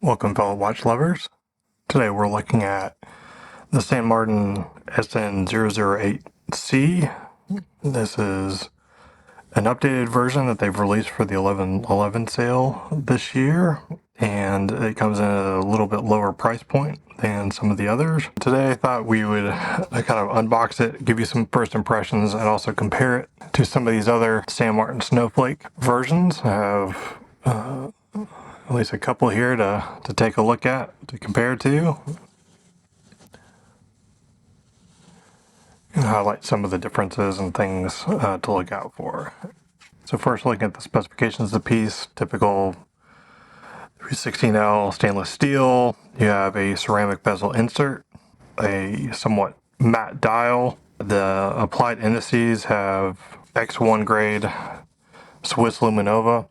Welcome fellow watch lovers. Today we're looking at the St. Martin SN008C. This is an updated version that they've released for the 11/11 sale this year, and it comes in at a little bit lower price point than some of the others. Today I thought we would kind of unbox it, give you some first impressions, and also compare it to some of these other St. Martin Snowflake versions. I have at least a couple here to take a look at, to compare to, and highlight some of the differences and things to look out for. So first, looking at the specifications of the piece, typical 316L stainless steel. You have a ceramic bezel insert, a somewhat matte dial. The applied indices have X1 grade Swiss Luminova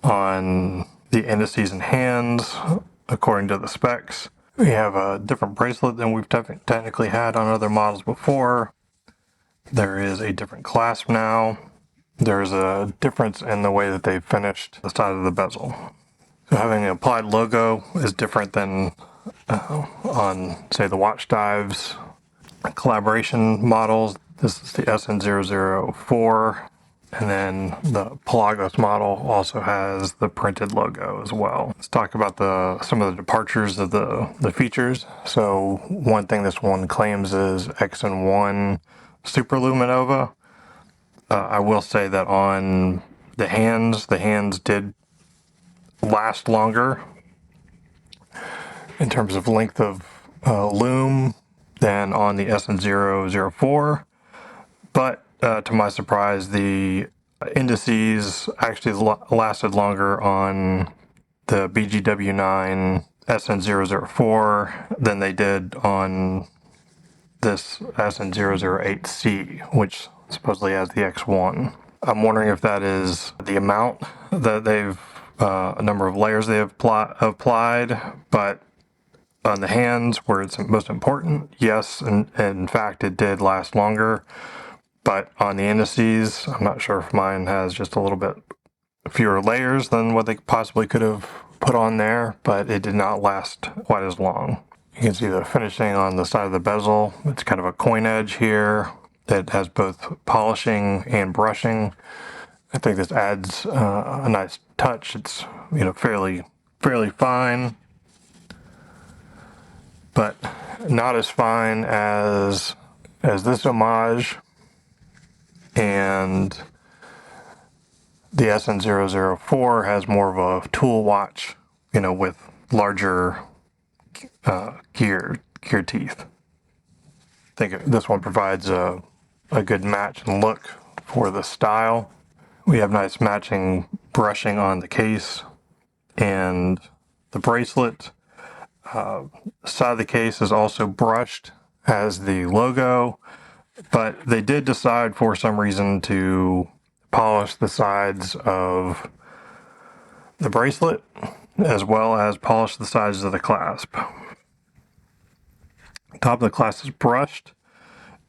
on the indices and hands according to the specs. We have a different bracelet than we've technically had on other models before. There is a different clasp now. There's a difference in the way that they've finished the side of the bezel. So having an applied logo is different than on, say, the Watch Dives collaboration models. This is the SN004. And then the Pelagos model also has the printed logo as well. Let's talk about some of the departures of the features. So one thing this one claims is XN1 Super Luminova. I will say that on the hands did last longer in terms of length of lume than on the SN004. But to my surprise, the indices actually lasted longer on the BGW9 SN004 than they did on this SN008C, which supposedly has the X1. I'm wondering if that is the amount that they've, a number of layers they have applied, but on the hands where it's most important, yes, and in fact it did last longer. But on the indices, I'm not sure if mine has just a little bit fewer layers than what they possibly could have put on there, but it did not last quite as long. You can see the finishing on the side of the bezel. It's kind of a coin edge here that has both polishing and brushing. I think this adds a nice touch. It's, fairly fine, but not as fine as this homage. And the SN004 has more of a tool watch, with larger gear teeth. I think this one provides a good match and look for the style. We have nice matching brushing on the case and the bracelet. Side of the case is also brushed, has the logo. But they did decide for some reason to polish the sides of the bracelet as well as polish the sides of the clasp. Top of the clasp is brushed.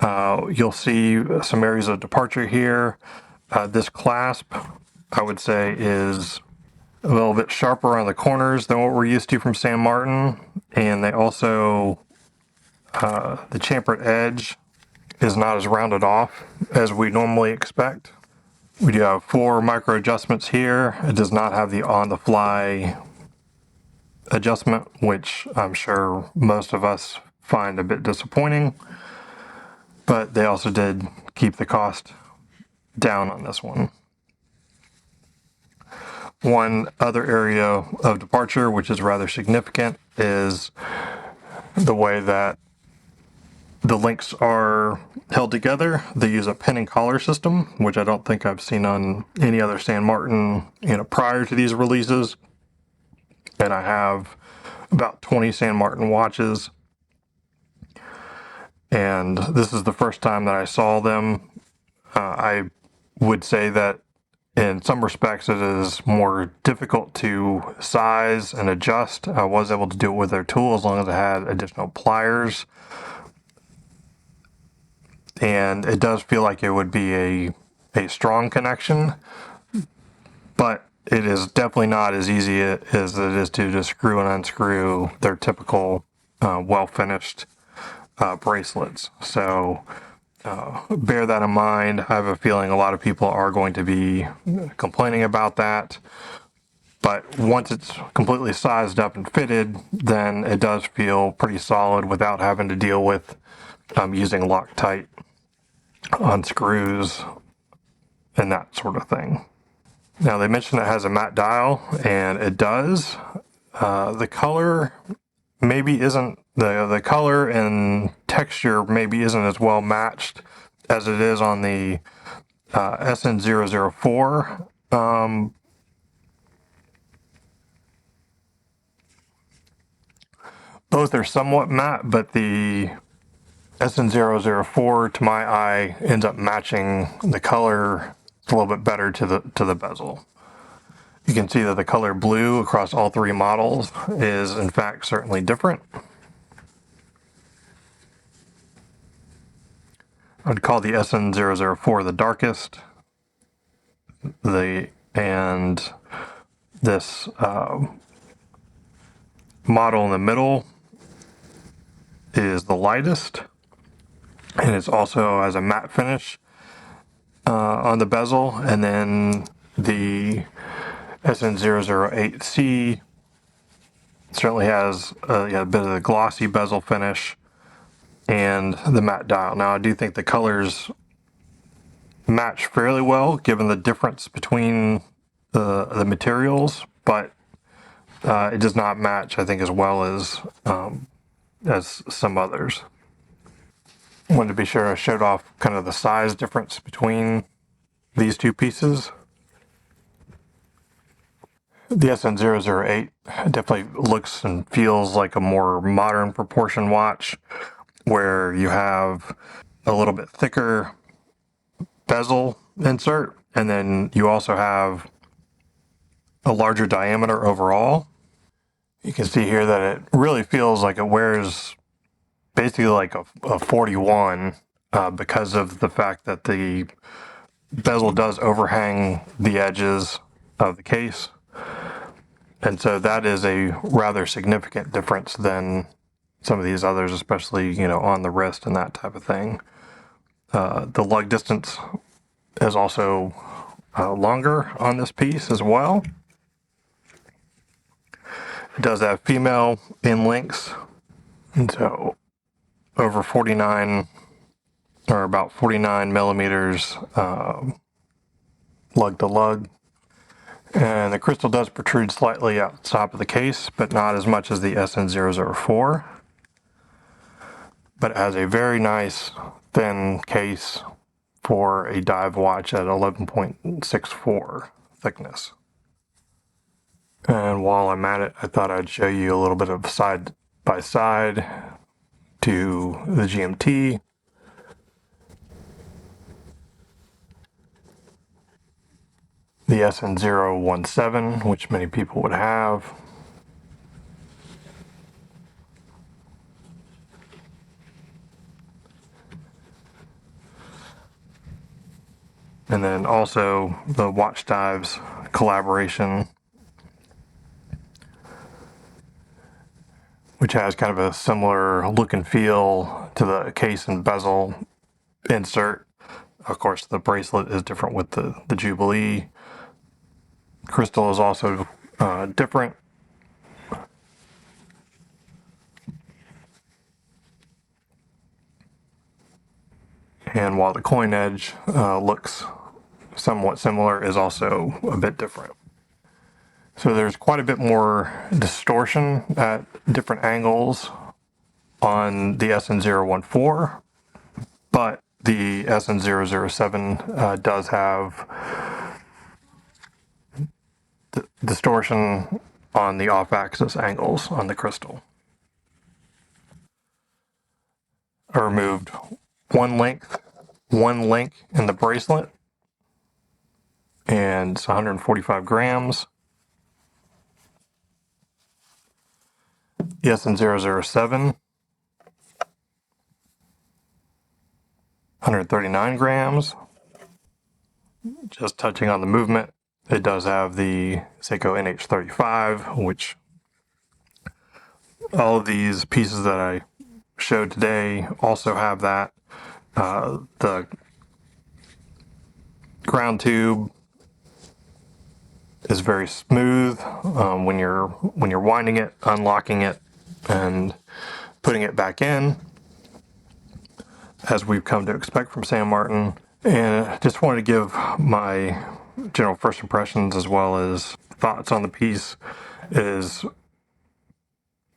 You'll see some areas of departure here. This clasp, I would say, is a little bit sharper on the corners than what we're used to from St. Martin. And they also, the chamfered edge is not as rounded off as we normally expect. We do have 4 micro adjustments here. It does not have the on-the-fly adjustment, which I'm sure most of us find a bit disappointing, but they also did keep the cost down on this one. One other area of departure, which is rather significant, is the way that the links are held together. They use a pin and collar system, which I don't think I've seen on any other St. Martin, prior to these releases. And I have about 20 St. Martin watches. And this is the first time that I saw them. I would say that in some respects it is more difficult to size and adjust. I was able to do it with their tool as long as I had additional pliers. And it does feel like it would be a strong connection, but it is definitely not as easy as it is to just screw and unscrew their typical well-finished bracelets. So bear that in mind. I have a feeling a lot of people are going to be complaining about that. But once it's completely sized up and fitted, then it does feel pretty solid without having to deal with using Loctite on screws and that sort of thing. Now they mentioned it has a matte dial, and it does. The color maybe isn't the color and texture maybe isn't as well matched as it is on the SN004. Both are somewhat matte, but the SN004 to my eye ends up matching the color a little bit better to the bezel. You can see that the color blue across all three models is in fact certainly different. I'd call the SN004 the darkest. And this model in the middle is the lightest, and it's also has a matte finish on the bezel. And then the SN008C certainly has a bit of the glossy bezel finish and the matte dial. Now I do think the colors match fairly well given the difference between the materials, but it does not match, I think, as well as some others. Wanted to be sure I showed off kind of the size difference between these two pieces. The SN008 definitely looks and feels like a more modern proportion watch, where you have a little bit thicker bezel insert, and then you also have a larger diameter overall. You can see here that it really feels like it wears basically like a 41 because of the fact that the bezel does overhang the edges of the case. And so that is a rather significant difference than some of these others, especially, you know, on the wrist and that type of thing. The lug distance is also longer on this piece as well. It does have female in links, and so over 49 or about 49 millimeters lug to lug. And the crystal does protrude slightly out the top of the case, but not as much as the SN004. But it has a very nice thin case for a dive watch at 11.64 thickness. And while I'm at it, I thought I'd show you a little bit of side by side to the GMT. The SN017, which many people would have. And then also the Watch Dives collaboration, which has kind of a similar look and feel to the case and bezel insert. Of course, the bracelet is different with the Jubilee. Crystal is also different. And while the coin edge looks somewhat similar, is also a bit different. So there's quite a bit more distortion at different angles on the SN014, but the SN007 does have distortion on the off-axis angles on the crystal. I removed one link in the bracelet, and it's 145 grams. The SN007, 139 grams. Just touching on the movement, It does have the Seiko NH35, which all of these pieces that I showed today also have that. The ground tube is very smooth when you're winding it, unlocking it, and putting it back in, as we've come to expect from San Martin. And I just wanted to give my general first impressions as well as thoughts on the piece. It is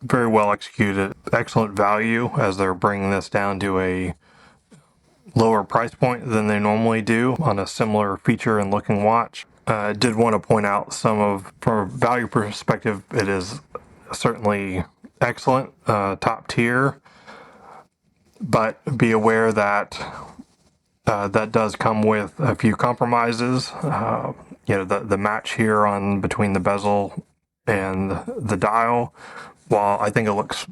very well executed, excellent value, as they're bringing this down to a lower price point than they normally do on a similar feature and looking watch. I did want to point out from a value perspective, it is certainly excellent, top tier, but be aware that that does come with a few compromises. The match here on between the bezel and the dial, while I think it looks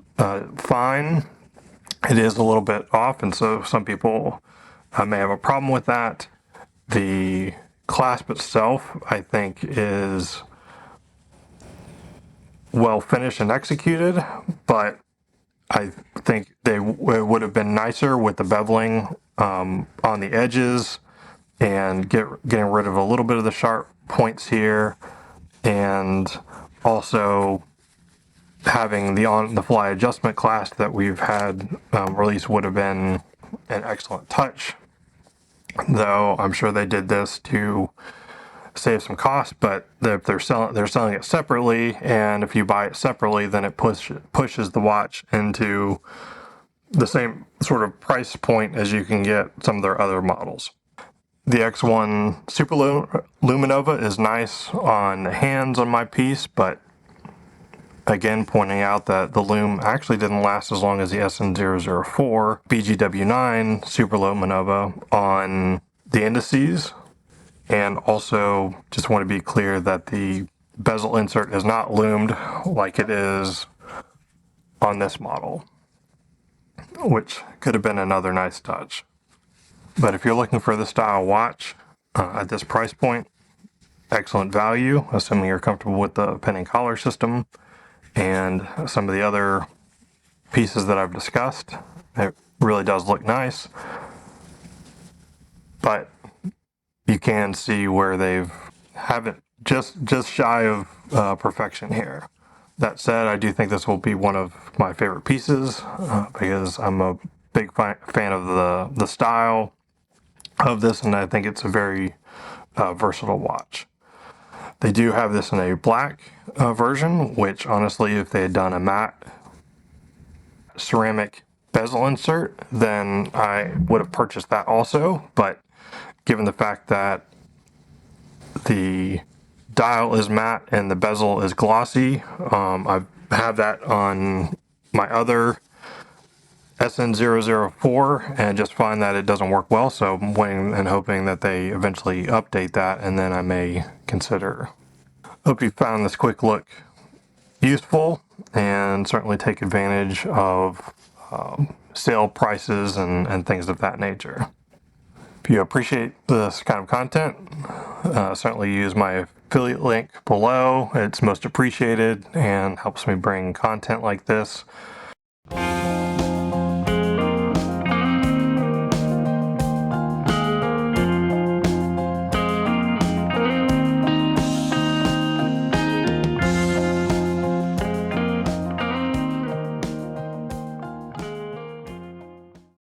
fine, it is a little bit off, and so some people may have a problem with that. The clasp itself, I think, is well finished and executed, but I think it would have been nicer with the beveling on the edges and getting rid of a little bit of the sharp points here, and also having the on-the-fly adjustment clasp that we've had released would have been an excellent touch. Though I'm sure they did this to save some cost, but if they're selling it separately, and if you buy it separately, then it pushes the watch into the same sort of price point as you can get some of their other models. The X1 Super Luminova is nice on the hands on my piece, but again, pointing out that the Lume actually didn't last as long as the SN004 BGW9 Super Luminova on the indices. And also just want to be clear that the bezel insert is not loomed like it is on this model, which could have been another nice touch. But if you're looking for this style watch at this price point, excellent value, assuming you're comfortable with the pin and collar system and some of the other pieces that I've discussed. It really does look nice, but you can see where they've haven't just shy of perfection here. That said, I do think this will be one of my favorite pieces because I'm a big fan of the style of this, and I think it's a very versatile watch. They do have this in a black version, which honestly, if they had done a matte ceramic bezel insert, then I would have purchased that also. But given the fact that the dial is matte and the bezel is glossy, I have that on my other SN004 and just find that it doesn't work well, so I'm waiting and hoping that they eventually update that, and then I may consider. Hope you found this quick look useful, and certainly take advantage of sale prices and things of that nature. If you appreciate this kind of content, certainly use my affiliate link below. It's most appreciated and helps me bring content like this